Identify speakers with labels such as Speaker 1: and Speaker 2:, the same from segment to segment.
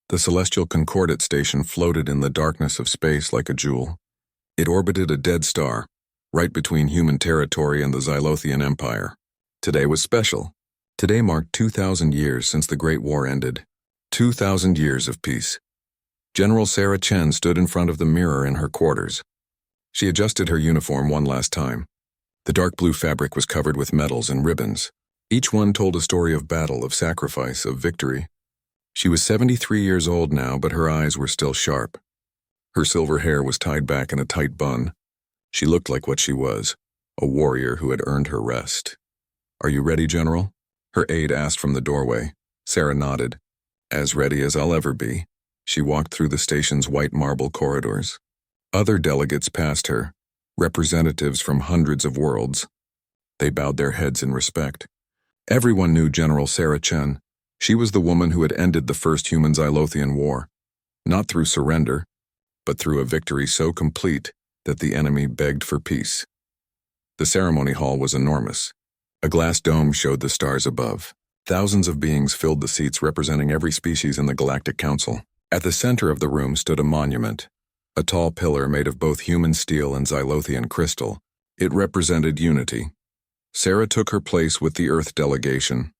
Speaker 1: The celestial Concordate station floated in the darkness of space like a jewel. It orbited a dead star, right between human territory and the Xylotheian Empire. Today was special. Today marked 2,000 years since the Great War ended. 2,000 years of peace. General Sarah Chen stood in front of the mirror in her quarters. She adjusted her uniform one last time. The dark blue fabric was covered with medals and ribbons. Each one told a story of battle, of sacrifice, of victory. She was 73 years old now, but her eyes were still sharp. Her silver hair was tied back in a tight bun. She looked like what she was, a warrior who had earned her rest. "Are you ready, General?" her aide asked from the doorway. Sarah nodded. "As ready as I'll ever be." She walked through the station's white marble corridors. Other delegates passed her, representatives from hundreds of worlds. They bowed their heads in respect. Everyone knew General Sarah Chen. She was the woman who had ended the first human Xylotheian war, not through surrender, but through a victory so complete that the enemy begged for peace. The ceremony hall was enormous. A glass dome showed the stars above. Thousands of beings filled the seats representing every species in the Galactic Council. At the center of the room stood a monument, a tall pillar made of both human steel and Xylotheian crystal. It represented unity. Sarah took her place with the Earth delegation.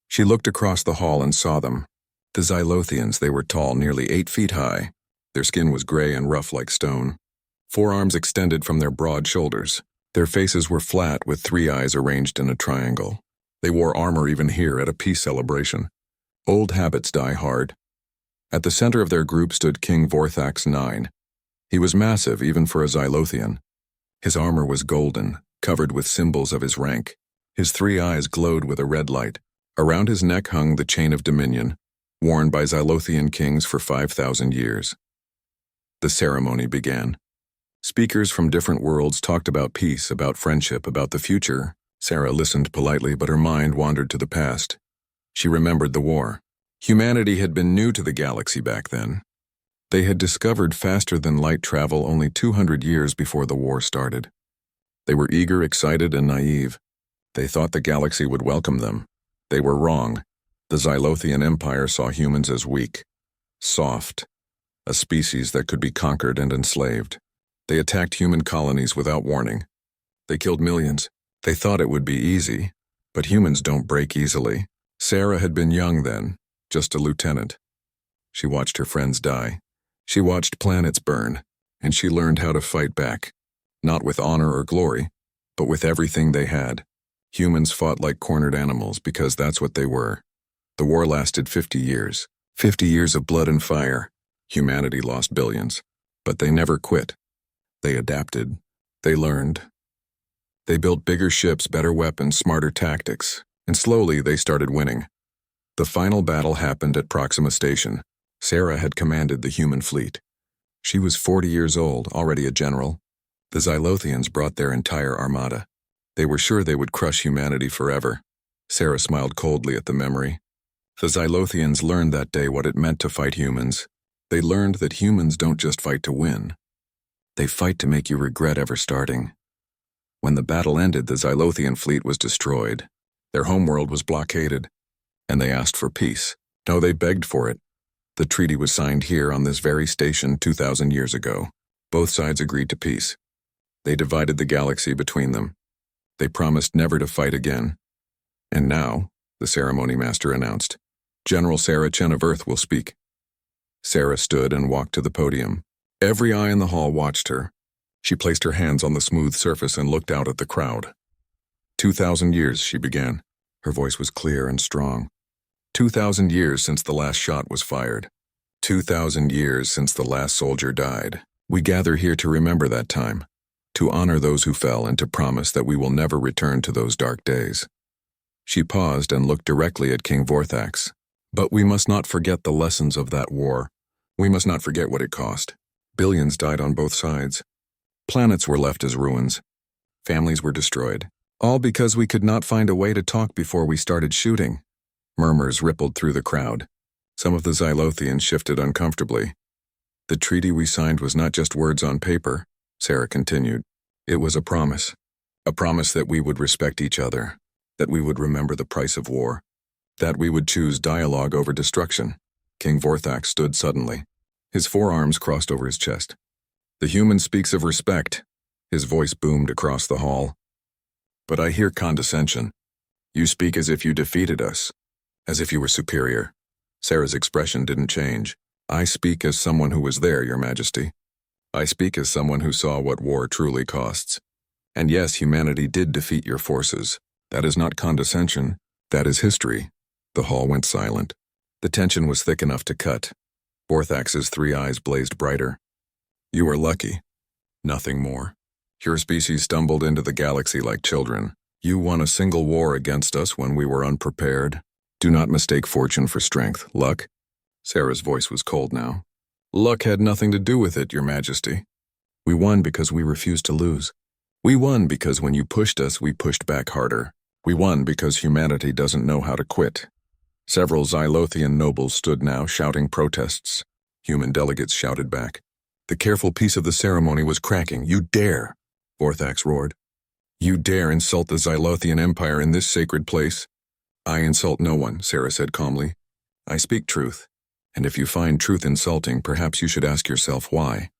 Speaker 1: She looked across the hall and saw them. The Xylotheians, they were tall, nearly 8 feet high. Their skin was gray and rough like stone. 4 arms extended from their broad shoulders. Their faces were flat with 3 eyes arranged in a triangle. They wore armor even here at a peace celebration. Old habits die hard. At the center of their group stood King Vorthax IX. He was massive even for a Xylotheian. His armor was golden, covered with symbols of his rank. His 3 eyes glowed with a red light. Around his neck hung the Chain of Dominion, worn by Xylotheian kings for 5,000 years. The ceremony began. Speakers from different worlds talked about peace, about friendship, about the future. Sarah listened politely, but her mind wandered to the past. She remembered the war. Humanity had been new to the galaxy back then. They had discovered faster-than-light travel only 200 years before the war started. They were eager, excited, and naive. They thought the galaxy would welcome them. They were wrong. The Xylotheian Empire saw humans as weak, soft, a species that could be conquered and enslaved. They attacked human colonies without warning. They killed millions. They thought it would be easy, but humans don't break easily. Sarah had been young then, just a lieutenant. She watched her friends die. She watched planets burn, and she learned how to fight back, not with honor or glory, but with everything they had. Humans fought like cornered animals because that's what they were. The war lasted 50 years. 50 years of blood and fire. Humanity lost billions, but they never quit. They adapted. They learned. They built bigger ships, better weapons, smarter tactics, and slowly they started winning. The final battle happened at Proxima Station. Sarah had commanded the human fleet. She was 40 years old, already a general. The Xylotheians brought their entire armada. They were sure they would crush humanity forever. Sarah smiled coldly at the memory. The Xylotheians learned that day what it meant to fight humans. They learned that humans don't just fight to win. They fight to make you regret ever starting. When the battle ended, the Xylotheian fleet was destroyed. Their homeworld was blockaded, and they asked for peace. No, they begged for it. The treaty was signed here on this very station 2,000 years ago. Both sides agreed to peace. They divided the galaxy between them. They promised never to fight again. And now, the ceremony master announced, General Sarah Chen of Earth will speak. Sarah stood and walked to the podium. Every eye in the hall watched her. She placed her hands on the smooth surface and looked out at the crowd. 2,000 years, she began. Her voice was clear and strong. 2,000 years since the last shot was fired. 2,000 years since the last soldier died. We gather here to remember that time, to honor those who fell and to promise that we will never return to those dark days. She paused and looked directly at King Vorthax. But we must not forget the lessons of that war. We must not forget what it cost. Billions died on both sides. Planets were left as ruins. Families were destroyed. All because we could not find a way to talk before we started shooting. Murmurs rippled through the crowd. Some of the Xylotheians shifted uncomfortably. The treaty we signed was not just words on paper, Sarah continued. It was a promise. A promise that we would respect each other, that we would remember the price of war, that we would choose dialogue over destruction. King Vorthax stood suddenly. His forearms crossed over his chest. The human speaks of respect. His voice boomed across the hall. But I hear condescension. You speak as if you defeated us, as if you were superior. Sarah's expression didn't change. I speak as someone who was there, Your Majesty. I speak as someone who saw what war truly costs. And yes, humanity did defeat your forces. That is not condescension. That is history. The hall went silent. The tension was thick enough to cut. Vorthax's 3 eyes blazed brighter. You were lucky. Nothing more. Your species stumbled into the galaxy like children. You won a single war against us when we were unprepared. Do not mistake fortune for strength. Luck? Sarah's voice was cold now. Luck had nothing to do with it, Your Majesty. We won because we refused to lose. We won because when you pushed us, we pushed back harder. We won because humanity doesn't know how to quit. Several Xylotheian nobles stood now, shouting protests. Human delegates shouted back. The careful piece of the ceremony was cracking. You dare! Vorthax roared. You dare insult the Xylotheian Empire in this sacred place? I insult no one, Sarah said calmly. I speak truth. And if you find truth insulting, perhaps you should ask yourself why.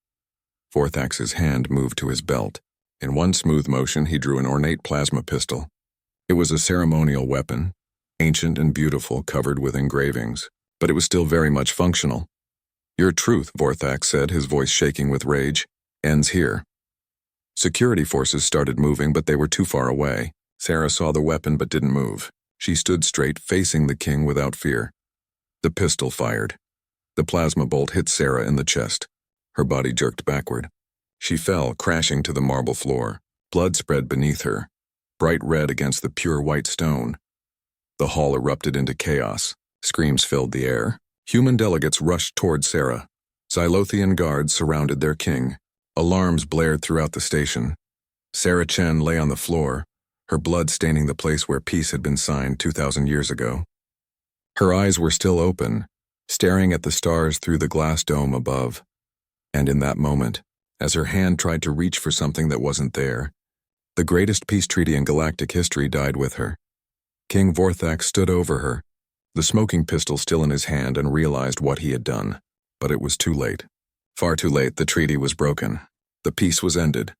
Speaker 1: Vorthax's hand moved to his belt. In one smooth motion, he drew an ornate plasma pistol. It was a ceremonial weapon, ancient and beautiful, covered with engravings, but it was still very much functional. Your truth, Vorthax said, his voice shaking with rage, ends here. Security forces started moving, but they were too far away. Sarah saw the weapon but didn't move. She stood straight, facing the king without fear. The pistol fired. The plasma bolt hit Sarah in the chest. Her body jerked backward. She fell, crashing to the marble floor. Blood spread beneath her, bright red against the pure white stone. The hall erupted into chaos. Screams filled the air. Human delegates rushed toward Sarah. Xylotheian guards surrounded their king. Alarms blared throughout the station. Sarah Chen lay on the floor, her blood staining the place where peace had been signed 2,000 years ago. Her eyes were still open, staring at the stars through the glass dome above. And in that moment, as her hand tried to reach for something that wasn't there, the greatest peace treaty in galactic history died with her. King Vorthax stood over her, the smoking pistol still in his hand, and realized what he had done. But it was too late. Far too late. The treaty was broken. The peace was ended.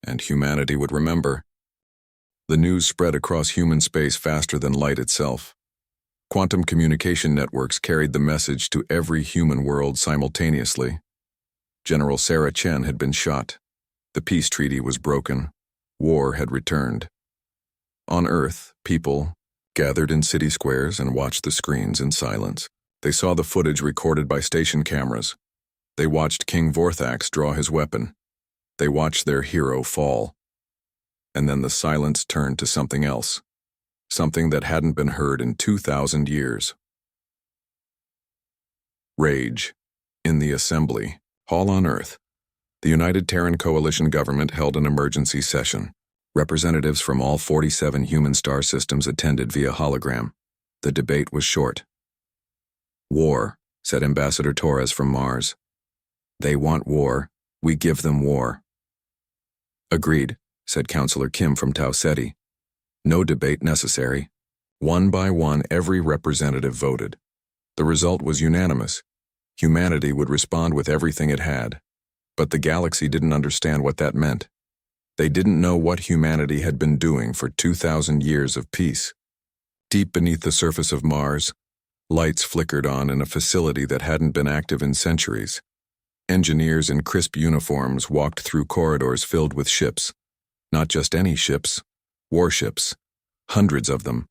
Speaker 1: And humanity would remember. The news spread across human space faster than light itself. Quantum communication networks carried the message to every human world simultaneously. General Sarah Chen had been shot. The peace treaty was broken. War had returned. On Earth, people gathered in city squares and watched the screens in silence. They saw the footage recorded by station cameras. They watched King Vorthax draw his weapon. They watched their hero fall. And then the silence turned to something else. Something that hadn't been heard in 2,000 years. Rage. In the Assembly Hall on Earth, the United Terran Coalition government held an emergency session. Representatives from all 47 human star systems attended via hologram. The debate was short. War, said Ambassador Torres from Mars. They want war. We give them war. Agreed, said Councillor Kim from Tau Ceti. No debate necessary. One by one, every representative voted. The result was unanimous. Humanity would respond with everything it had. But the galaxy didn't understand what that meant. They didn't know what humanity had been doing for 2,000 years of peace. Deep beneath the surface of Mars, lights flickered on in a facility that hadn't been active in centuries. Engineers in crisp uniforms walked through corridors filled with ships. Not just any ships, warships. Hundreds of them,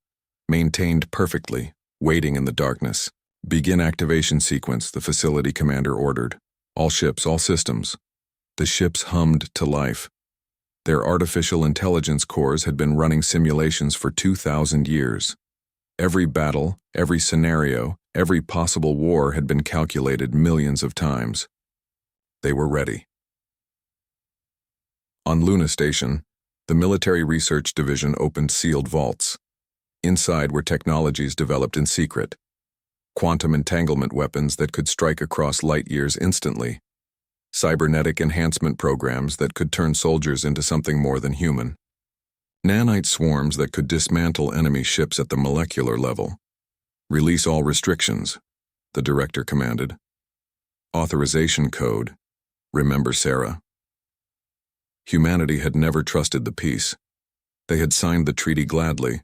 Speaker 1: maintained perfectly, waiting in the darkness. Begin activation sequence, the facility commander ordered. All ships, all systems. The ships hummed to life. Their artificial intelligence cores had been running simulations for 2,000 years. Every battle, every scenario, every possible war had been calculated millions of times. They were ready. On Luna Station, the Military Research Division opened sealed vaults. Inside were technologies developed in secret. Quantum entanglement weapons that could strike across light years instantly. Cybernetic enhancement programs that could turn soldiers into something more than human. Nanite swarms that could dismantle enemy ships at the molecular level. Release all restrictions. the director commanded. Authorization code. Remember Sarah. Humanity had never trusted the peace. They had signed the treaty gladly,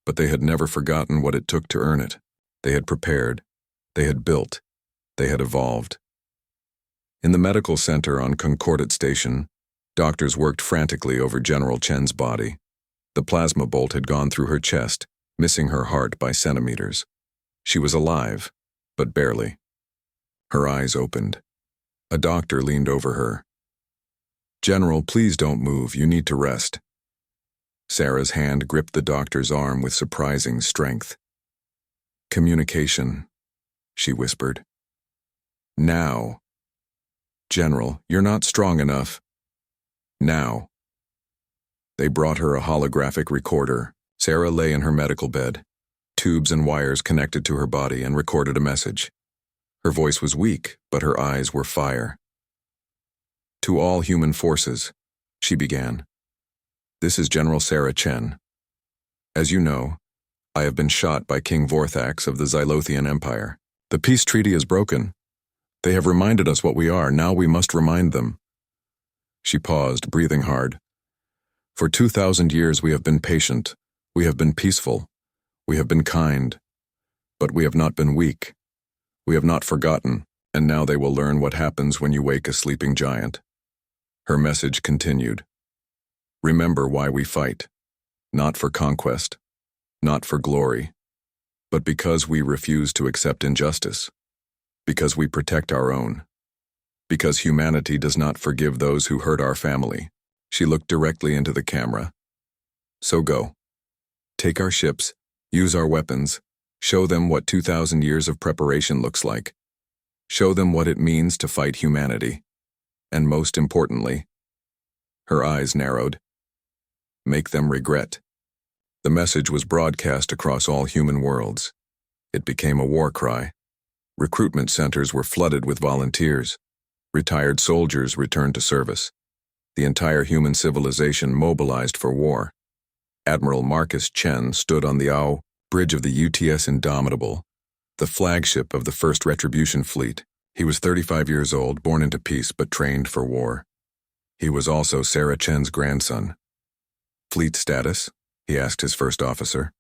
Speaker 1: but they had never forgotten what it took to earn it. They had prepared. They had built. They had evolved. In the medical center on Concord Station, doctors worked frantically over General Chen's body. The plasma bolt had gone through her chest, missing her heart by centimeters. She was alive, but barely. Her eyes opened. A doctor leaned over her. "General, please don't move. You need to rest." Sarah's hand gripped the doctor's arm with surprising strength. "Communication," she whispered. "Now." "General, you're not strong enough." "Now." They brought her a holographic recorder. Sarah lay in her medical bed. Tubes and wires connected to her body and recorded a message. Her voice was weak, but her eyes were fire. "To all human forces," she began. "This is General Sarah Chen. As you know, I have been shot by King Vorthax of the Xylotheian Empire. The peace treaty is broken. They have reminded us what we are. Now we must remind them." She paused, breathing hard. "For 2,000 years we have been patient. We have been peaceful. We have been kind. But we have not been weak. We have not forgotten, and now they will learn what happens when you wake a sleeping giant." Her message continued. "Remember why we fight. Not for conquest. Not for glory. But because we refuse to accept injustice. Because we protect our own. Because humanity does not forgive those who hurt our family." She looked directly into the camera. "So go. Take our ships, use our weapons, show them what 2,000 years of preparation looks like. Show them what it means to fight humanity. And most importantly," her eyes narrowed, "make them regret." The message was broadcast across all human worlds. It became a war cry. Recruitment centers were flooded with volunteers. Retired soldiers returned to service. The entire human civilization mobilized for war. Admiral Marcus Chen stood on the Ao bridge of the UTS Indomitable, the flagship of the First Retribution Fleet. He was 35 years old, born into peace but trained for war. He was also Sarah Chen's grandson. "Fleet status?" he asked his first officer.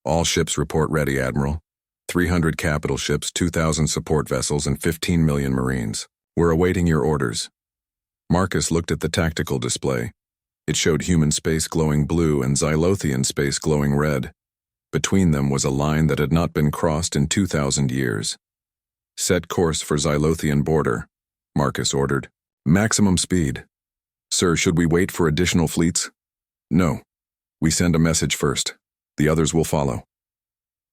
Speaker 1: "All ships report ready, Admiral. 300 capital ships, 2,000 support vessels, and 15 million Marines. We're awaiting your orders." Marcus looked at the tactical display. It showed human space glowing blue and Xylotheian space glowing red. Between them was a line that had not been crossed in 2,000 years. "Set course for Xylotheian border," Marcus ordered. "Maximum speed." "Sir, should we wait for additional fleets?" "No. We send a message first. The others will follow."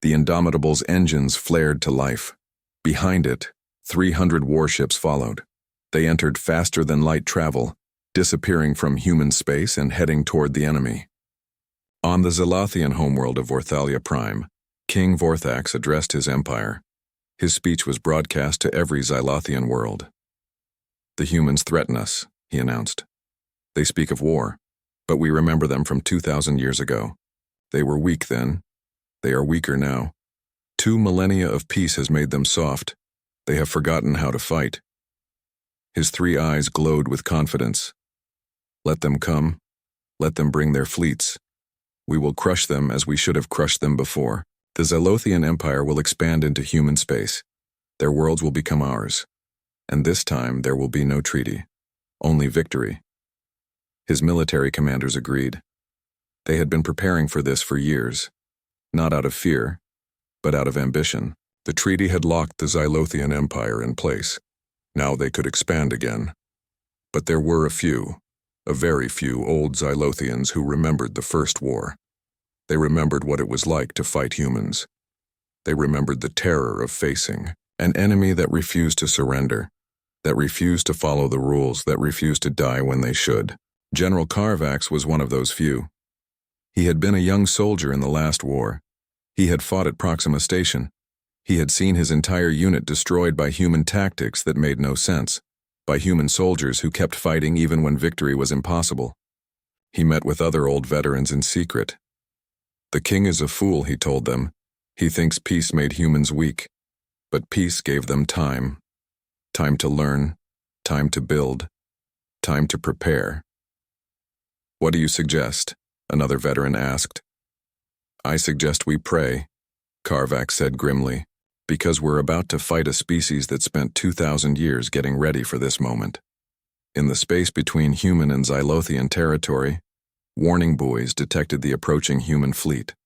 Speaker 1: The Indomitable's engines flared to life. Behind it, 300 warships followed. They entered faster than light travel, disappearing from human space and heading toward the enemy. On the Xylotheian homeworld of Vorthalia Prime, King Vorthax addressed his empire. His speech was broadcast to every Xylotheian world. "The humans threaten us," he announced. "They speak of war, but we remember them from 2,000 years ago. They were weak then. They are weaker now. 2 millennia of peace has made them soft. They have forgotten how to fight." His 3 eyes glowed with confidence. "Let them come. Let them bring their fleets. We will crush them as we should have crushed them before. The Xylotheian Empire will expand into human space. Their worlds will become ours. And this time there will be no treaty. Only victory." His military commanders agreed. They had been preparing for this for years. Not out of fear, but out of ambition. The treaty had locked the Xylotheian Empire in place. Now they could expand again. But there were a very few old Xylotheians who remembered the First War. They remembered what it was like to fight humans. They remembered the terror of facing an enemy that refused to surrender, that refused to follow the rules, that refused to die when they should. General Carvax was one of those few. He had been a young soldier in the last war. He had fought at Proxima Station. He had seen his entire unit destroyed by human tactics that made no sense, by human soldiers who kept fighting even when victory was impossible. He met with other old veterans in secret. "The king is a fool," he told them. "He thinks peace made humans weak. But peace gave them time. Time to learn, time to build, time to prepare. "What do you suggest?" another veteran asked. "I suggest we pray," Karvak said grimly, "because we're about to fight a species that spent 2,000 years getting ready for this moment." In the space between human and Xylotheian territory, warning buoys detected the approaching human fleet.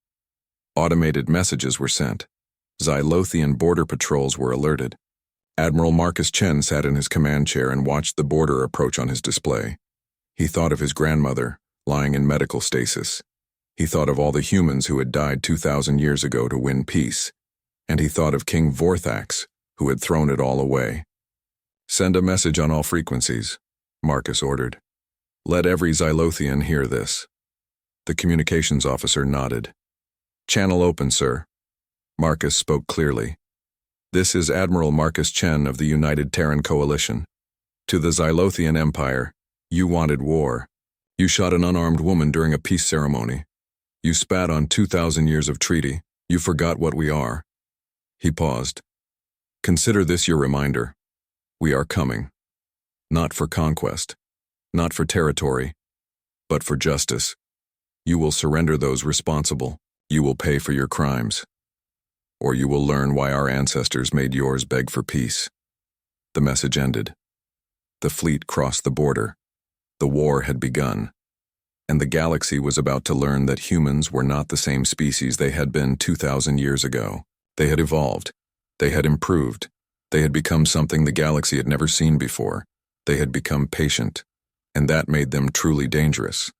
Speaker 1: Automated messages were sent. Xylotheian border patrols were alerted. Admiral Marcus Chen sat in his command chair and watched the border approach on his display. He thought of his grandmother, lying in medical stasis. He thought of all the humans who had died 2,000 years ago to win peace. And he thought of King Vorthax, who had thrown it all away. "Send a message on all frequencies," Marcus ordered. "Let every Xylotheian hear this." The communications officer nodded. "Channel open, sir." Marcus spoke clearly. "This is Admiral Marcus Chen of the United Terran Coalition. To the Xylotheian Empire, you wanted war. You shot an unarmed woman during a peace ceremony. You spat on 2,000 years of treaty. You forgot what we are." He paused. "Consider this your reminder. We are coming. Not for conquest, not for territory, but for justice. You will surrender those responsible. You will pay for your crimes. Or you will learn why our ancestors made yours beg for peace." The message ended. The fleet crossed the border. The war had begun. And the galaxy was about to learn that humans were not the same species they had been 2,000 years ago. They had evolved. They had improved. They had become something the galaxy had never seen before. They had become patient. And that made them truly dangerous.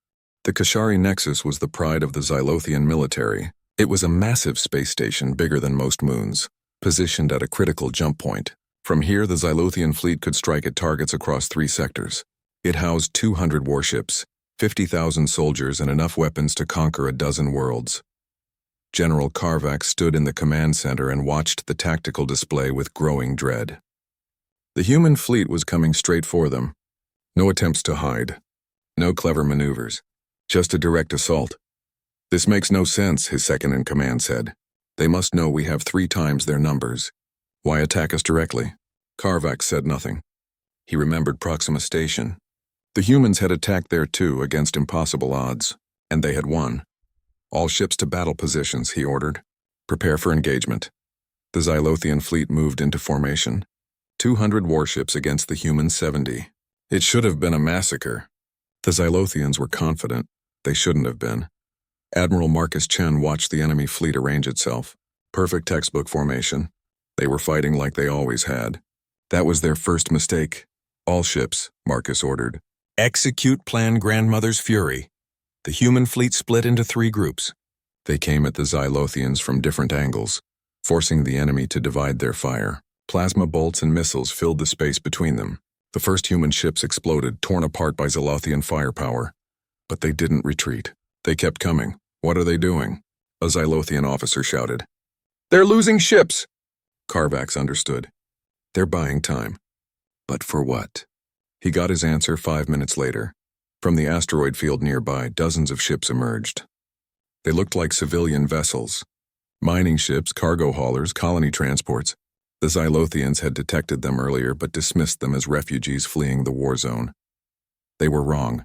Speaker 1: The Kashari nexus was the pride of the Xylotheian military. It was a massive space station bigger than most moons, positioned at a critical jump point. From here, the Xylotheian fleet could strike at targets across 3 sectors. It housed 200 warships, 50,000 soldiers, and enough weapons to conquer a dozen worlds. General Karvak stood in the command center and watched the tactical display with growing dread. The human fleet was coming straight for them. No attempts to hide. No clever maneuvers. Just a direct assault. "This makes no sense," his second-in-command said. "They must know we have 3 times their numbers. Why attack us directly?" Karvak said nothing. He remembered Proxima Station. The humans had attacked there too, against impossible odds, and they had won. "All ships to battle positions," he ordered. "Prepare for engagement." The Xylotheian fleet moved into formation. 200 warships against the human 70. It should have been a massacre. The Xylotheians were confident. They shouldn't have been. Admiral Marcus Chen watched the enemy fleet arrange itself. Perfect textbook formation. They were fighting like they always had. That was their first mistake. "All ships," Marcus ordered. "Execute Plan Grandmother's Fury." The human fleet split into 3 groups. They came at the Xylotheians from different angles, forcing the enemy to divide their fire. Plasma bolts and missiles filled the space between them. The first human ships exploded, torn apart by Xylotheian firepower. But they didn't retreat. They kept coming. "What are they doing?" a Xylotheian officer shouted. "They're losing ships!" Karvax understood. "They're buying time." But for what? He got his answer 5 minutes later. From the asteroid field nearby, dozens of ships emerged. They looked like civilian vessels. Mining ships, cargo haulers, colony transports. The Xylotheians had detected them earlier but dismissed them as refugees fleeing the war zone. They were wrong.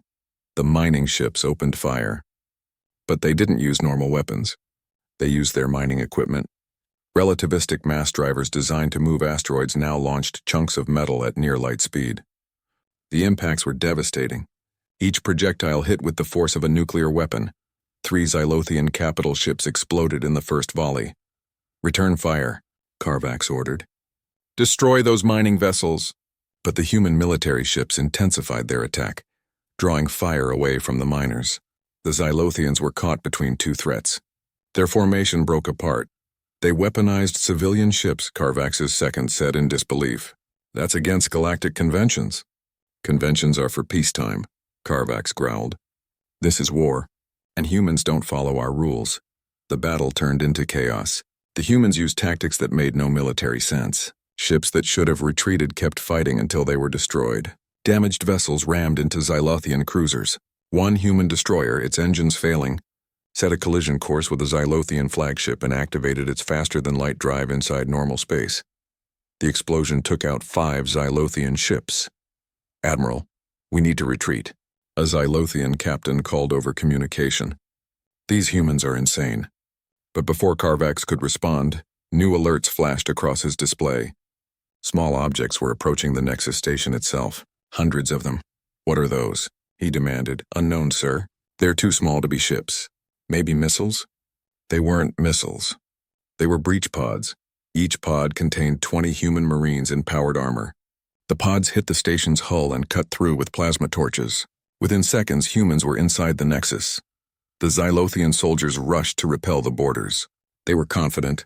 Speaker 1: The mining ships opened fire. But they didn't use normal weapons. They used their mining equipment. Relativistic mass drivers designed to move asteroids now launched chunks of metal at near light speed. The impacts were devastating. Each projectile hit with the force of a nuclear weapon. 3 Xylotheian capital ships exploded in the first volley. "Return fire," Karvax ordered. "Destroy those mining vessels." But the human military ships intensified their attack, drawing fire away from the miners. The Xylotheians were caught between 2 threats. Their formation broke apart. "They weaponized civilian ships," Karvax's second said in disbelief. "That's against galactic conventions." "Conventions are for peacetime," Karvax growled. "This is war, and humans don't follow our rules." The battle turned into chaos. The humans used tactics that made no military sense. Ships that should have retreated kept fighting until they were destroyed. Damaged vessels rammed into Xylotheian cruisers. One human destroyer, its engines failing, set a collision course with a Xylotheian flagship and activated its faster-than-light drive inside normal space. The explosion took out 5 Xylotheian ships. "Admiral, we need to retreat," a Xylotheian captain called over communication. "These humans are insane." But before Carvax could respond, new alerts flashed across his display. Small objects were approaching the Nexus station itself, hundreds of them. "What are those?" he demanded. "Unknown, sir. They're too small to be ships. Maybe missiles?" They weren't missiles. They were breach pods. Each pod contained 20 human marines in powered armor. The pods hit the station's hull and cut through with plasma torches. Within seconds, humans were inside the Nexus. The Xylotheian soldiers rushed to repel the boarders. They were confident.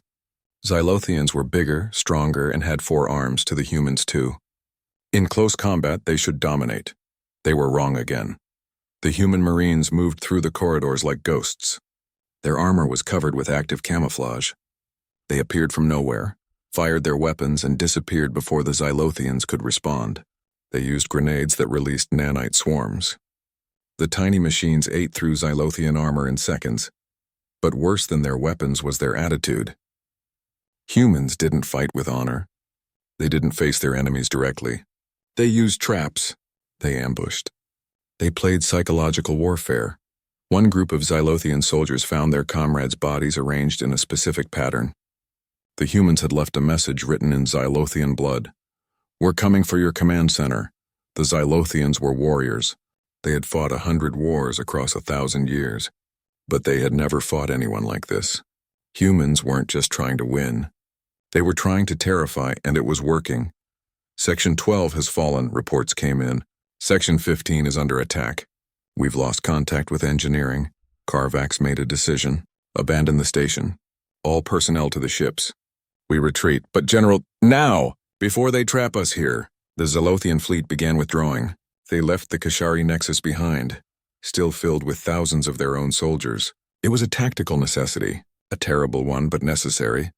Speaker 1: Xylotheians were bigger, stronger, and had 4 arms to the humans too. In close combat, they should dominate. They were wrong again. The human marines moved through the corridors like ghosts. Their armor was covered with active camouflage. They appeared from nowhere, fired their weapons, and disappeared before the Xylotheians could respond. They used grenades that released nanite swarms. The tiny machines ate through Xylotheian armor in seconds. But worse than their weapons was their attitude. Humans didn't fight with honor. They didn't face their enemies directly. They used traps. They ambushed. They played psychological warfare. One group of Xylotheian soldiers found their comrades' bodies arranged in a specific pattern. The humans had left a message written in Xylotheian blood. "We're coming for your command center." The Xylotheians were warriors. They had fought 100 wars across 1,000 years. But they had never fought anyone like this. Humans weren't just trying to win. They were trying to terrify, and it was working. Section 12 has fallen, reports came in. Section 15 is under attack. We've lost contact with engineering. Carvax made a decision. Abandon the station. All personnel to the ships. We retreat. But General, now! Before they trap us here. The Xylotheian fleet began withdrawing. They left the Kashari nexus behind, still filled with thousands of their own soldiers. It was a tactical necessity, a terrible one but necessary.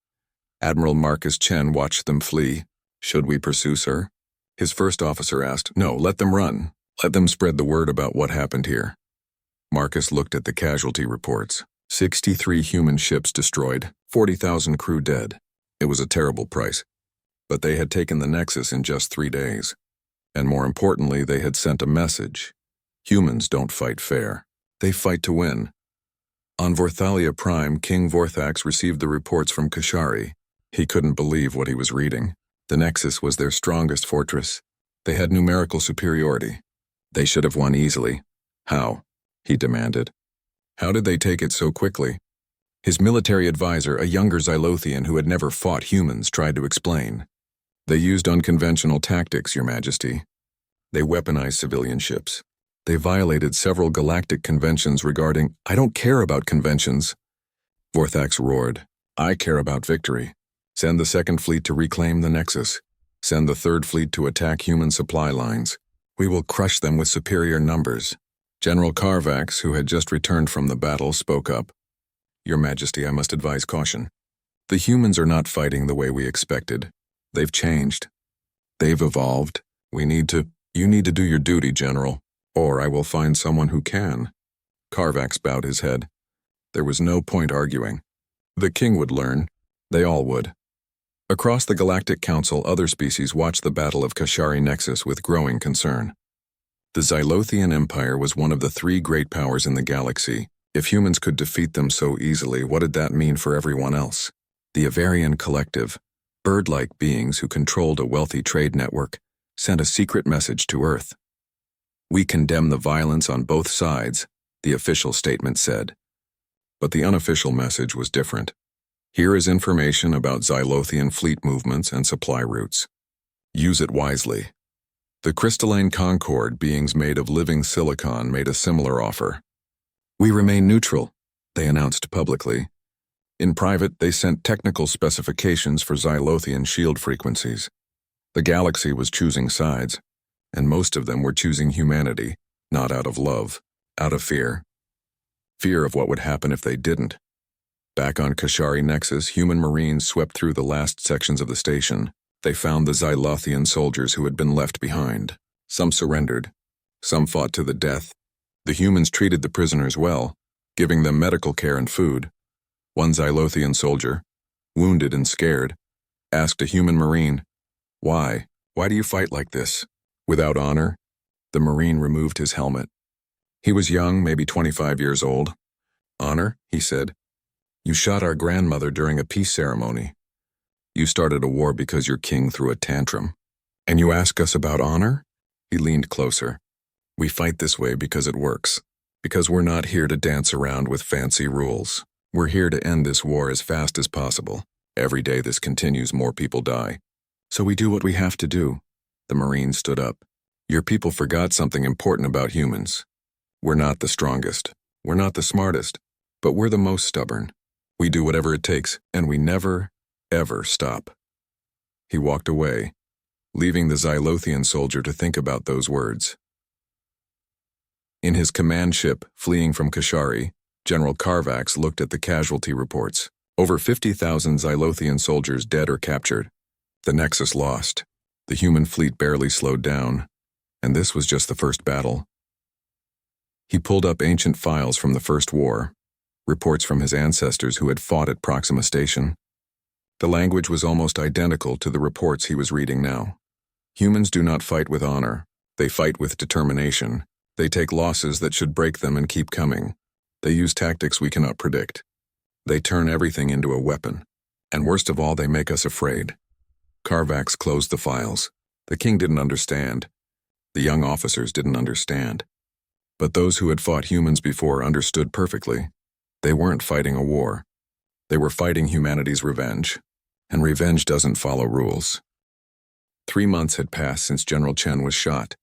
Speaker 1: Admiral Marcus Chen watched them flee. "Should we pursue, sir?" His first officer asked. "No, let them run. Let them spread the word about what happened here." Marcus looked at the casualty reports. 63 human ships destroyed, 40,000 crew dead. It was a terrible price. But they had taken the Nexus in just 3 days. And more importantly, they had sent a message. Humans don't fight fair. They fight to win. On Vorthalia Prime, King Vorthax received the reports from Kashari. He couldn't believe what he was reading. The Nexus was their strongest fortress. They had numerical superiority. They should have won easily. How? He demanded. How did they take it so quickly? His military advisor, a younger Xylotheian who had never fought humans, tried to explain. They used unconventional tactics, Your Majesty. They weaponized civilian ships. They violated several galactic conventions regarding, "I don't care about conventions." Vorthax roared. "I care about victory. Send the Second Fleet to reclaim the Nexus. Send the Third Fleet to attack human supply lines. We will crush them with superior numbers." General Carvax, who had just returned from the battle, spoke up. "Your Majesty, I must advise caution. The humans are not fighting the way we expected. They've changed. They've evolved. You need to do your duty, General, or I will find someone who can." Carvax bowed his head. There was no point arguing. The king would learn. They all would. Across the Galactic Council, other species watched the Battle of Kashari Nexus with growing concern. The Xylotheian Empire was one of the 3 great powers in the galaxy. If humans could defeat them so easily, what did that mean for everyone else? The Avarian Collective, bird-like beings who controlled a wealthy trade network, sent a secret message to Earth. "We condemn the violence on both sides," the official statement said. But the unofficial message was different. "Here is information about Xylotheian fleet movements and supply routes. Use it wisely." The crystalline concord, beings made of living silicon, made a similar offer. "We remain neutral," they announced publicly. In private, they sent technical specifications for Xylotheian shield frequencies. The galaxy was choosing sides, and most of them were choosing humanity, not out of love, out of fear. Fear of what would happen if they didn't. Back on Kashari Nexus, human marines swept through the last sections of the station. They found the Xylotheian soldiers who had been left behind. Some surrendered. Some fought to the death. The humans treated the prisoners well, giving them medical care and food. One Xylotheian soldier, wounded and scared, asked a human marine, Why? Why do you fight like this? Without honor? The Marine removed his helmet. He was young, maybe 25 years old. Honor, he said. You shot our grandmother during a peace ceremony. You started a war because your king threw a tantrum. And you ask us about honor? He leaned closer. We fight this way because it works. Because we're not here to dance around with fancy rules. We're here to end this war as fast as possible. Every day this continues, more people die. So we do what we have to do. The Marine stood up. Your people forgot something important about humans. We're not the strongest. We're not the smartest. But we're the most stubborn. We do whatever it takes, and we never, ever stop. He walked away, leaving the Xylotheian soldier to think about those words. In his command ship, fleeing from Kashari, General Carvax looked at the casualty reports. Over 50,000 Xylotheian soldiers dead or captured. The nexus lost. The human fleet barely slowed down. And this was just the first battle. He pulled up ancient files from the First War, reports from his ancestors who had fought at Proxima Station. The language was almost identical to the reports he was reading now. Humans do not fight with honor. They fight with determination. They take losses that should break them and keep coming. They use tactics we cannot predict. They turn everything into a weapon. And worst of all, they make us afraid. Carvax closed the files. The king didn't understand. The young officers didn't understand. But those who had fought humans before understood perfectly. They weren't fighting a war. They were fighting humanity's revenge. And revenge doesn't follow rules. 3 months had passed since General Chen was shot.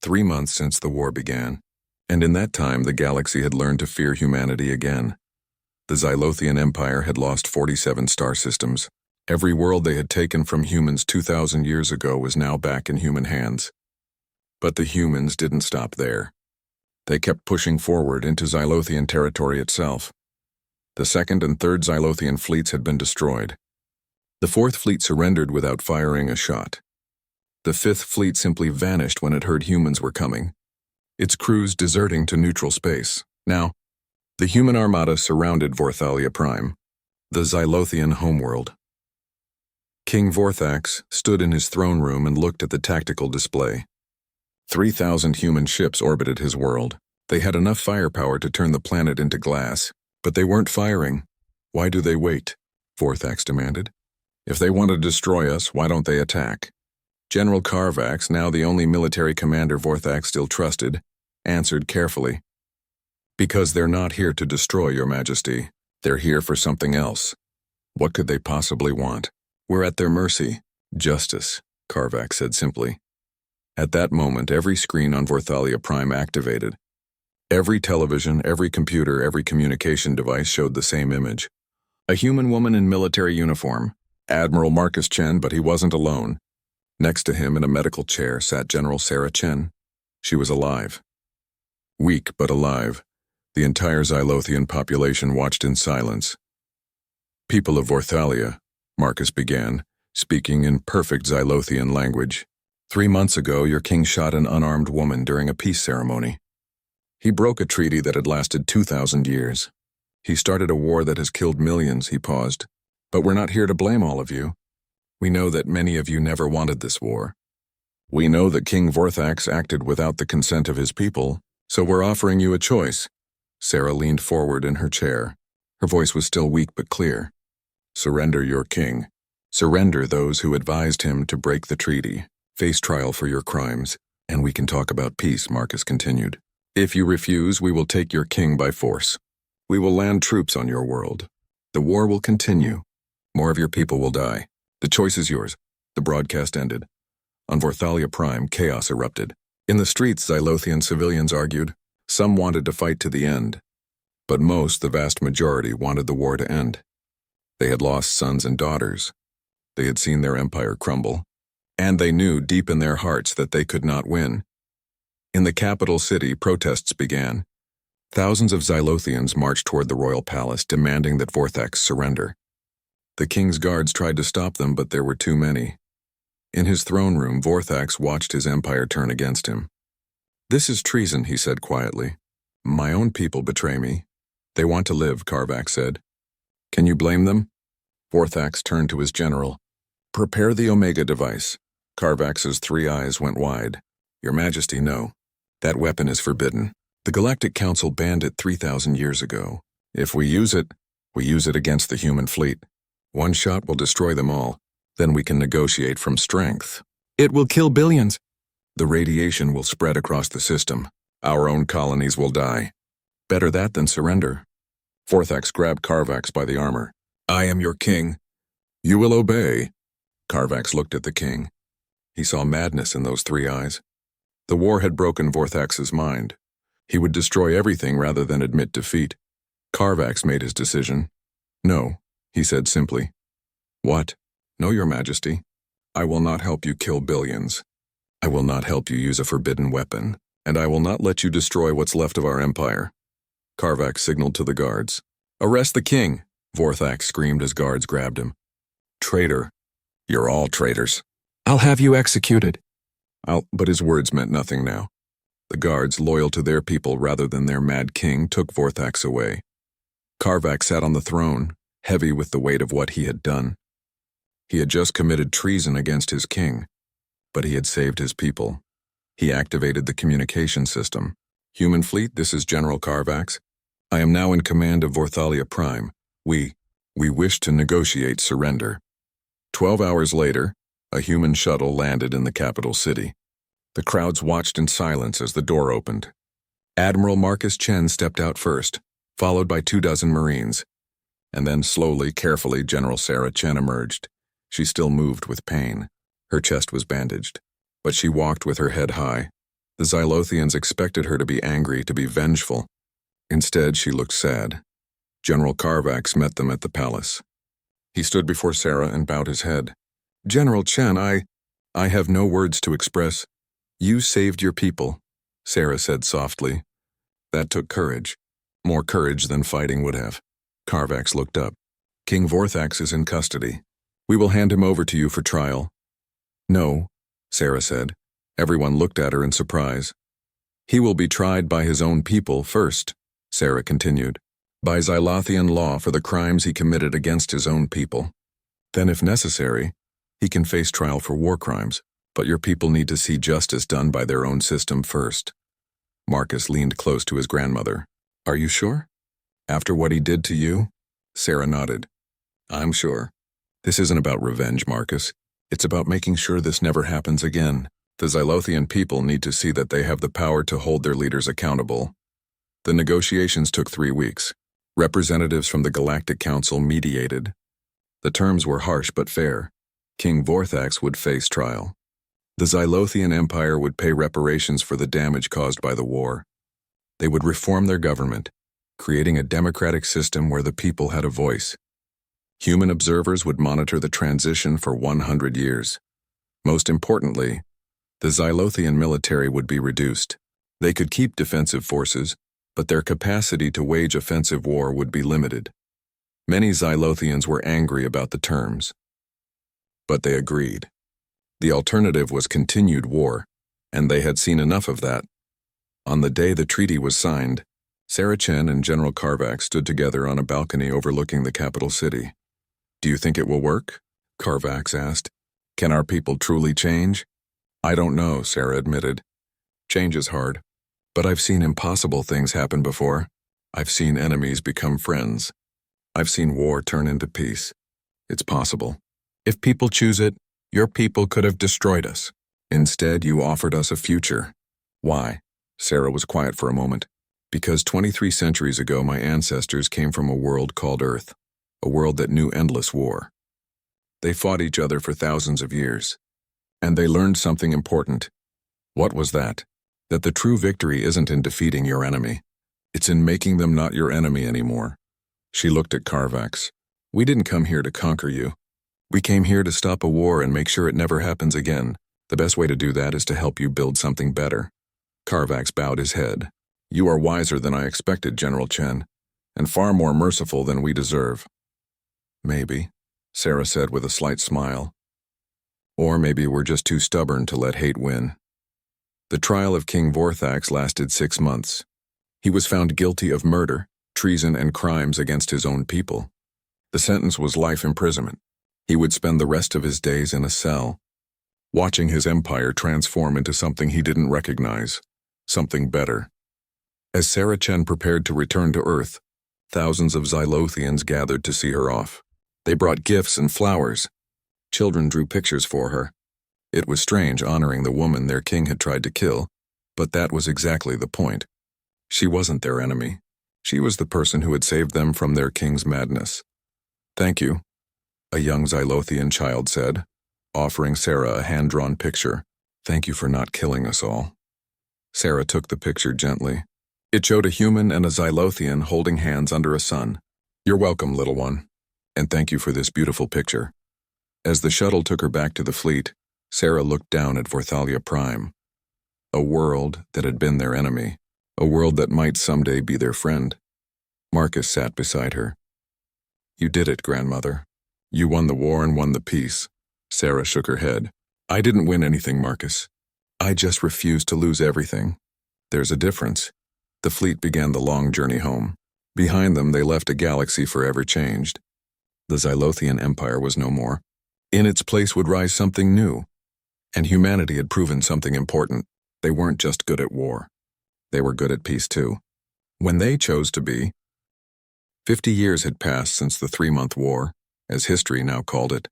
Speaker 1: 3 months since the war began. And in that time, the galaxy had learned to fear humanity again. The Xylotheian Empire had lost 47 star systems. Every world they had taken from humans 2,000 years ago was now back in human hands. But the humans didn't stop there. They kept pushing forward into Xylotheian territory itself. The second and third Xylotheian fleets had been destroyed. The fourth fleet surrendered without firing a shot. The fifth fleet simply vanished when it heard humans were coming, its crews deserting to neutral space. Now, the human armada surrounded Vorthalia Prime, the Xylotheian homeworld. King Vorthax stood in his throne room and looked at the tactical display. 3,000 human ships orbited his world. They had enough firepower to turn the planet into glass, but they weren't firing. Why do they wait? Vorthax demanded. If they want to destroy us, why don't they attack? General Carvax, now the only military commander Vorthax still trusted, answered carefully. Because they're not here to destroy, Your Majesty. They're here for something else. What could they possibly want? We're at their mercy. Justice, Carvax said simply. At that moment, every screen on Vorthalia Prime activated. Every television, every computer, every communication device showed the same image. A human woman in military uniform. Admiral Marcus Chen, but he wasn't alone. Next to him in a medical chair sat General Sarah Chen. She was alive. Weak but alive. The entire Xylotheian population watched in silence. People of Vorthalia, Marcus began, speaking in perfect Xylotheian language. 3 months ago, your king shot an unarmed woman during a peace ceremony. He broke a treaty that had lasted 2,000 years. He started a war that has killed millions, he paused. But we're not here to blame all of you. We know that many of you never wanted this war. We know that King Vorthax acted without the consent of his people, so we're offering you a choice. Sarah leaned forward in her chair. Her voice was still weak but clear. Surrender your king. Surrender those who advised him to break the treaty. Face trial for your crimes, and we can talk about peace, Marcus continued. If you refuse, we will take your king by force. We will land troops on your world. The war will continue. More of your people will die. The choice is yours. The broadcast ended. On Vorthalia Prime, chaos erupted. In the streets, Xylotheian civilians argued. Some wanted to fight to the end. But most, the vast majority, wanted the war to end. They had lost sons and daughters. They had seen their empire crumble. And they knew deep in their hearts that they could not win. In the capital city, protests began. Thousands of Xylotheians marched toward the royal palace, demanding that Vorthax surrender. The king's guards tried to stop them, but there were too many. In his throne room, Vorthax watched his empire turn against him. This is treason, he said quietly. My own people betray me. They want to live, Carvax said. Can you blame them? Vorthax turned to his general. Prepare the Omega device. Carvax's three eyes went wide. Your Majesty, no. That weapon is forbidden. The Galactic Council banned it 3,000 years ago. If we use it against the human fleet. One shot will destroy them all. Then we can negotiate from strength. It will kill billions. The radiation will spread across the system. Our own colonies will die. Better that than surrender. Vorthax grabbed Carvax by the armor. I am your king. You will obey. Carvax looked at the king. He saw madness in those three eyes. The war had broken Vorthax's mind. He would destroy everything rather than admit defeat. Carvax made his decision. No, he said simply. What? No, Your Majesty. I will not help you kill billions. I will not help you use a forbidden weapon, and I will not let you destroy what's left of our empire. Carvax signaled to the guards. Arrest the king, Vorthax screamed as guards grabbed him. Traitor. You're all traitors. I'll have you executed. But his words meant nothing now. The guards, loyal to their people rather than their mad king, took Vorthax away. Carvax sat on the throne, heavy with the weight of what he had done. He had just committed treason against his king, but he had saved his people. He activated the communication system. Human fleet, this is General Carvax. I am now in command of Vorthalia Prime. We wish to negotiate surrender. 12 hours later, a human shuttle landed in the capital city. The crowds watched in silence as the door opened. Admiral Marcus Chen stepped out first, followed by 24 Marines. And then slowly, carefully, General Sarah Chen emerged. She still moved with pain. Her chest was bandaged, but she walked with her head high. The Xylotheians expected her to be angry, to be vengeful. Instead, she looked sad. General Carvax met them at the palace. He stood before Sarah and bowed his head. General Chen, I have no words to express. You saved your people, Sarah said softly. That took courage. More courage than fighting would have. Carvax looked up. King Vorthax is in custody. We will hand him over to you for trial. No, Sarah said. Everyone looked at her in surprise. He will be tried by his own people first, Sarah continued. By Xylotheian law for the crimes he committed against his own people. Then, if necessary, he can face trial for war crimes, but your people need to see justice done by their own system first. Marcus leaned close to his grandmother. Are you sure? After what he did to you? Sarah nodded. I'm sure. This isn't about revenge, Marcus. It's about making sure this never happens again. The Xylotheian people need to see that they have the power to hold their leaders accountable. The negotiations took 3 weeks. Representatives from the Galactic Council mediated. The terms were harsh but fair. King Vorthax would face trial. The Xylotheian Empire would pay reparations for the damage caused by the war. They would reform their government, creating a democratic system where the people had a voice. Human observers would monitor the transition for 100 years. Most importantly, the Xylotheian military would be reduced. They could keep defensive forces, but their capacity to wage offensive war would be limited. Many Xylotheians were angry about the terms, but they agreed. The alternative was continued war, and they had seen enough of that. On the day the treaty was signed, Sarah Chen and General Carvax stood together on a balcony overlooking the capital city. Do you think it will work? Carvax asked. Can our people truly change? I don't know, Sarah admitted. Change is hard, but I've seen impossible things happen before. I've seen enemies become friends. I've seen war turn into peace. It's possible. If people choose it, your people could have destroyed us. Instead, you offered us a future. Why? Sarah was quiet for a moment. Because 23 centuries ago, my ancestors came from a world called Earth, a world that knew endless war. They fought each other for thousands of years. And they learned something important. What was that? That the true victory isn't in defeating your enemy. It's in making them not your enemy anymore. She looked at Carvax. We didn't come here to conquer you. We came here to stop a war and make sure it never happens again. The best way to do that is to help you build something better. Carvax bowed his head. You are wiser than I expected, General Chen, and far more merciful than we deserve. Maybe, Sarah said with a slight smile. Or maybe we're just too stubborn to let hate win. The trial of King Vorthax lasted 6 months. He was found guilty of murder, treason, and crimes against his own people. The sentence was life imprisonment. He would spend the rest of his days in a cell. watching his empire transform into something he didn't recognize, something better. As Sarah Chen prepared to return to Earth, thousands of Xylotheians gathered to see her off. They brought gifts and flowers. Children drew pictures for her. It was strange honoring the woman their king had tried to kill, but that was exactly the point. She wasn't their enemy. She was the person who had saved them from their king's madness. "Thank you," a young Xylotheian child said, offering Sarah a hand-drawn picture. "Thank you for not killing us all." Sarah took the picture gently. It showed a human and a Xylotheian holding hands under a sun. "You're welcome, little one, and thank you for this beautiful picture." As the shuttle took her back to the fleet, Sarah looked down at Vorthalia Prime. A world that had been their enemy, a world that might someday be their friend. Marcus sat beside her. "You did it, grandmother. You won the war and won the peace." Sarah shook her head. "I didn't win anything, Marcus. I just refused to lose everything. There's a difference." The fleet began the long journey home. Behind them, they left a galaxy forever changed. The Xylotheian Empire was no more. In its place would rise something new. And humanity had proven something important. They weren't just good at war. They were good at peace too. When they chose to be. 50 years had passed since the 3-month war, as history now called it.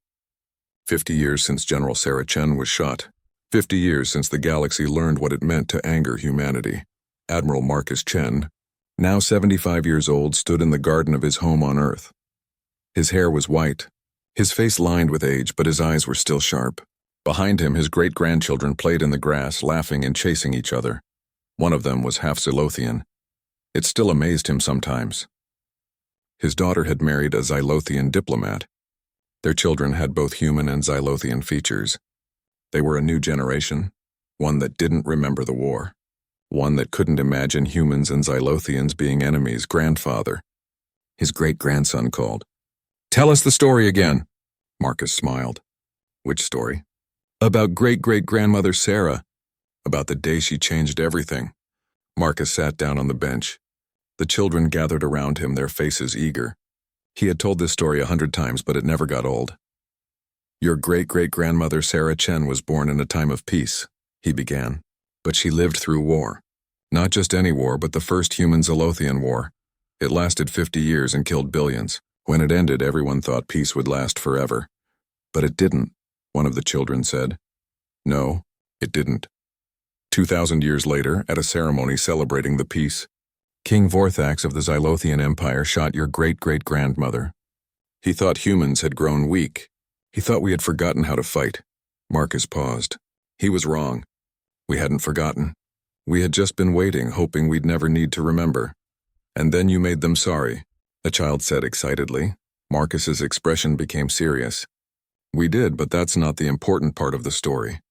Speaker 1: 50 years since General Sarah Chen was shot. 50 years since the galaxy learned what it meant to anger humanity. Admiral Marcus Chen, now 75 years old, stood in the garden of his home on Earth. His hair was white, his face lined with age, but his eyes were still sharp. Behind him, his great-grandchildren played in the grass, laughing and chasing each other. One of them was half Xylotheian. It still amazed him sometimes. His daughter had married a Xylotheian diplomat. Their children had both human and Xylotheian features. They were a new generation, one that didn't remember the war. One that couldn't imagine humans and Xylotheians being enemies. Grandfather. His great-grandson called. "Tell us the story again." Marcus smiled. "Which story?" "About great-great-grandmother Sarah. About the day she changed everything." Marcus sat down on the bench. The children gathered around him, their faces eager. He had told this story 100 times, but it never got old. "Your great-great-grandmother Sarah Chen was born in a time of peace," he began. "But she lived through war. Not just any war, but the first human Xylotheian war. It lasted 50 years and killed billions. When it ended, everyone thought peace would last forever. But it didn't," one of the children said. "No, it didn't." 2,000 years later, at a ceremony celebrating the peace, King Vorthax of the Xylotheian Empire shot your great-great-grandmother. He thought humans had grown weak. He thought we had forgotten how to fight. Marcus paused. He was wrong. We hadn't forgotten. We had just been waiting, hoping we'd never need to remember. "And then you made them sorry," a child said excitedly. Marcus's expression became serious. "We did, but that's not the important part of the story.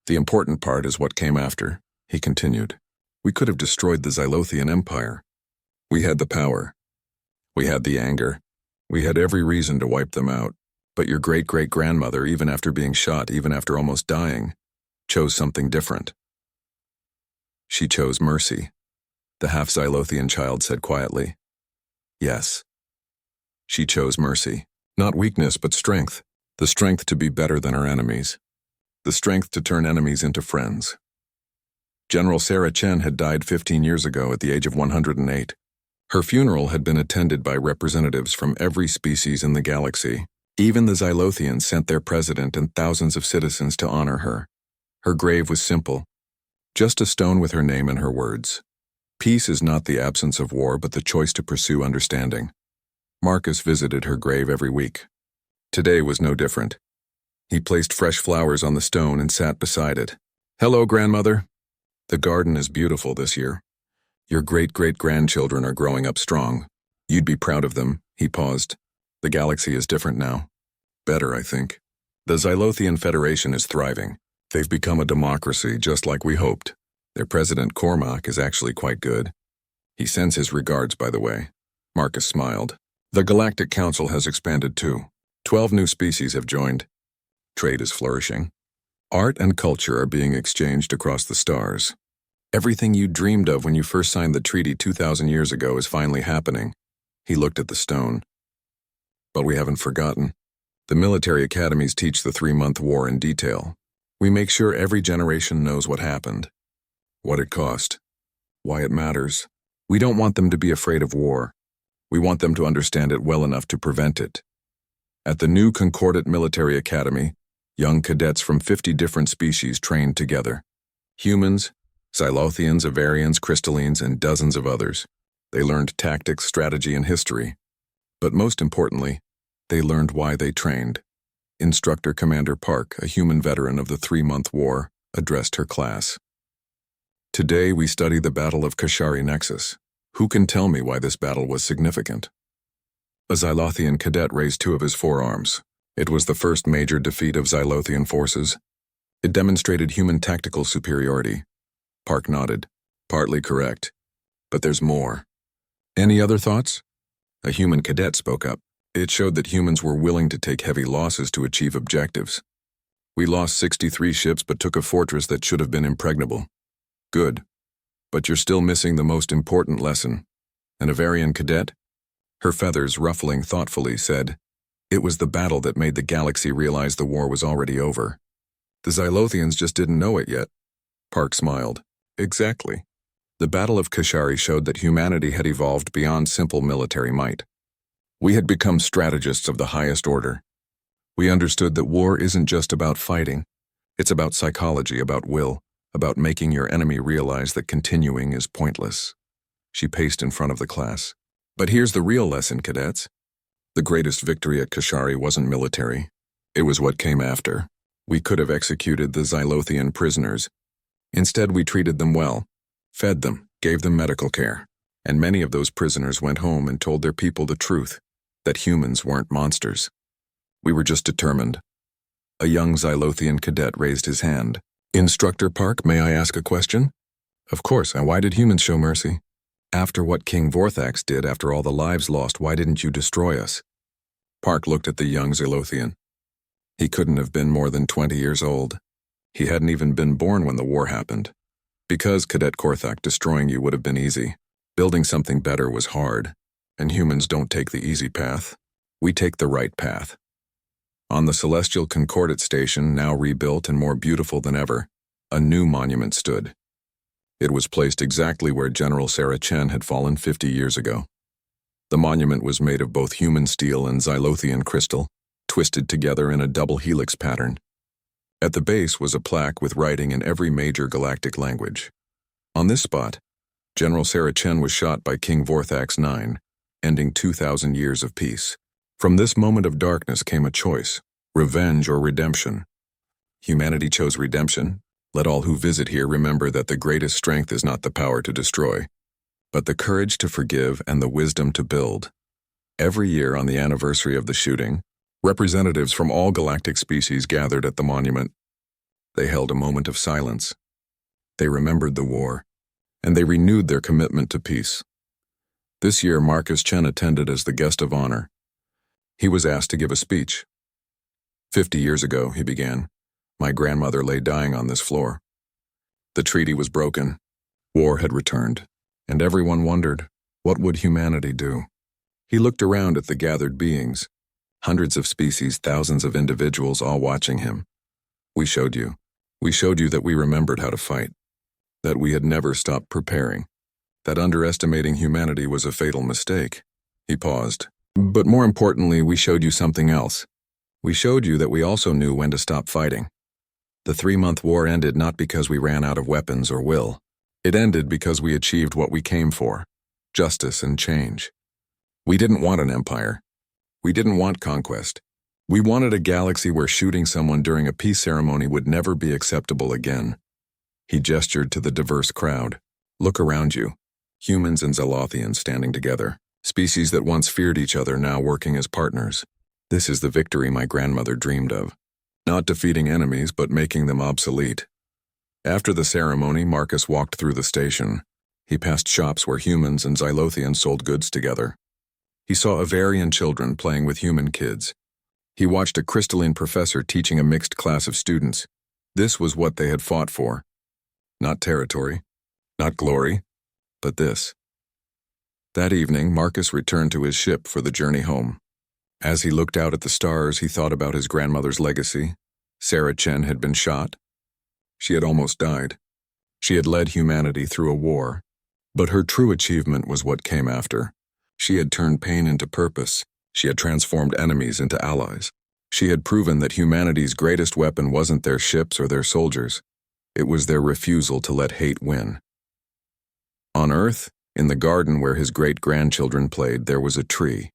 Speaker 1: The important part is what came after," he continued. "We could have destroyed the Xylotheian Empire. We had the power. We had the anger. We had every reason to wipe them out. But your great-great-grandmother, even after being shot, even after almost dying, chose something different. She chose mercy," the half-Xylotheian child said quietly. "Yes. She chose mercy. Not weakness, but strength. The strength to be better than her enemies. The strength to turn enemies into friends." General Sarah Chen had died 15 years ago at the age of 108. Her funeral had been attended by representatives from every species in the galaxy. Even the Xylotheians sent their president and thousands of citizens to honor her. Her grave was simple. Just a stone with her name and her words. "Peace is not the absence of war, but the choice to pursue understanding." Marcus visited her grave every week. Today was no different. He placed fresh flowers on the stone and sat beside it. "Hello, grandmother. The garden is beautiful this year. Your great-great-grandchildren are growing up strong. You'd be proud of them." He paused. "The galaxy is different now. Better, I think. The Xylotheian Federation is thriving. They've become a democracy, just like we hoped. Their president, Cormac, is actually quite good. He sends his regards, by the way." Marcus smiled. "The Galactic Council has expanded too. 12 new species have joined. Trade is flourishing. Art and culture are being exchanged across the stars. Everything you dreamed of when you first signed the treaty 2,000 years ago is finally happening." He looked at the stone. "But we haven't forgotten. The military academies teach the 3-month war in detail. We make sure every generation knows what happened, what it cost, why it matters. We don't want them to be afraid of war. We want them to understand it well enough to prevent it. At the new Concord Military Academy, young cadets from 50 different species trained together. Humans, Xylotheians, Avarians, Crystallines, and dozens of others. They learned tactics, strategy, and history. But most importantly, they learned why they trained. Instructor Commander Park, a human veteran of the 3-month war, addressed her class. Today we study the Battle of Kashari Nexus. Who can tell me why this battle was significant? A Xylotheian cadet raised 2 of his forearms. It was the first major defeat of Xylotheian forces. It demonstrated human tactical superiority. Park nodded. Partly correct. But there's more. Any other thoughts? A human cadet spoke up. It showed that humans were willing to take heavy losses to achieve objectives. We lost 63 ships but took a fortress that should have been impregnable. Good. But you're still missing the most important lesson. An Avarian cadet? Her feathers ruffling thoughtfully said, "It was the battle that made the galaxy realize the war was already over. The Xylotheians just didn't know it yet." Park smiled. Exactly. The Battle of Kashari showed that humanity had evolved beyond simple military might. We had become strategists of the highest order. We understood that war isn't just about fighting. It's about psychology, about will, about making your enemy realize that continuing is pointless. She paced in front of the class. But here's the real lesson, cadets. The greatest victory at Kashari wasn't military. It was what came after. We could have executed the Xylotheian prisoners. Instead, we treated them well, fed them, gave them medical care. And many of those prisoners went home and told their people the truth, that humans weren't monsters. We were just determined. A young Xylotheian cadet raised his hand. "Instructor Park, may I ask a question?" "Of course, and why did humans show mercy?" "After what King Vorthax did, after all the lives lost, why didn't you destroy us?" Park looked at the young Xylotheian. He couldn't have been more than 20 years old. He hadn't even been born when the war happened. "Because, Cadet Korthak, destroying you would have been easy. Building something better was hard, and humans don't take the easy path. We take the right path." On the celestial Concordate station, now rebuilt and more beautiful than ever, a new monument stood. It was placed exactly where General Sarah Chen had fallen 50 years ago. The monument was made of both human steel and Xylotheian crystal, twisted together in a double helix pattern. At the base was a plaque with writing in every major galactic language. On this spot, General Sarah Chen was shot by King Vorthax IX, ending 2,000 years of peace. From this moment of darkness came a choice: revenge or redemption. Humanity chose redemption. Let all who visit here remember that the greatest strength is not the power to destroy, but the courage to forgive and the wisdom to build. Every year on the anniversary of the shooting, representatives from all galactic species gathered at the monument. They held a moment of silence. They remembered the war, and they renewed their commitment to peace. This year, Marcus Chen attended as the guest of honor. He was asked to give a speech. 50 years ago, he began, my grandmother lay dying on this floor. The treaty was broken. War had returned, and everyone wondered, what would humanity do? He looked around at the gathered beings, hundreds of species, thousands of individuals all watching him. We showed you that we remembered how to fight, that we had never stopped preparing, that underestimating humanity was a fatal mistake. He paused. But more importantly, we showed you something else. We showed you that we also knew when to stop fighting. The 3-month war ended not because we ran out of weapons or will. It ended because we achieved what we came for: justice and change. We didn't want an empire. We didn't want conquest. We wanted a galaxy where shooting someone during a peace ceremony would never be acceptable again. He gestured to the diverse crowd. Look around you. Humans and Xylotheians standing together. Species that once feared each other now working as partners. This is the victory my grandmother dreamed of. Not defeating enemies, but making them obsolete. After the ceremony, Marcus walked through the station. He passed shops where humans and Xylotheians sold goods together. He saw Avarian children playing with human kids. He watched a crystalline professor teaching a mixed class of students. This was what they had fought for. Not territory, not glory, but this. That evening, Marcus returned to his ship for the journey home. As he looked out at the stars, he thought about his grandmother's legacy. Sarah Chen had been shot, She had almost died. She had led humanity through a war, but her true achievement was what came after. She had turned pain into purpose. She had transformed enemies into allies. She had proven that humanity's greatest weapon wasn't their ships or their soldiers. It was their refusal to let hate win. On Earth, in the garden where his great-grandchildren played, there was a tree.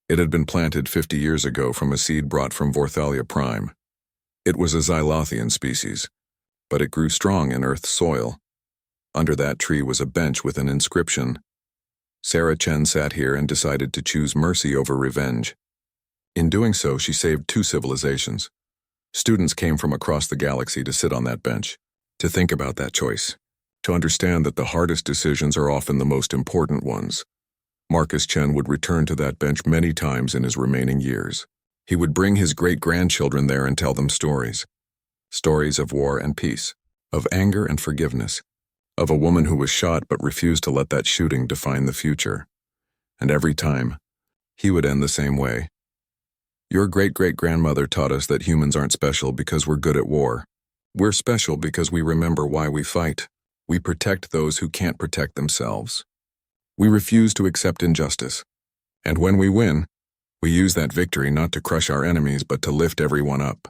Speaker 1: It had been planted 50 years ago from a seed brought from Vorthalia Prime. It was a Xylotheian species, but it grew strong in Earth's soil. Under that tree was a bench with an inscription. Sarah Chen sat here and decided to choose mercy over revenge. In doing so, she saved 2 civilizations. Students came from across the galaxy to sit on that bench, to think about that choice, to understand that the hardest decisions are often the most important ones. Marcus Chen would return to that bench many times in his remaining years. He would bring his great-grandchildren there and tell them stories. Stories of war and peace, of anger and forgiveness, of a woman who was shot but refused to let that shooting define the future. And every time, he would end the same way. Your great-great-grandmother taught us that humans aren't special because we're good at war. We're special because we remember why we fight. We protect those who can't protect themselves. We refuse to accept injustice. And when we win, we use that victory not to crush our enemies but to lift everyone up.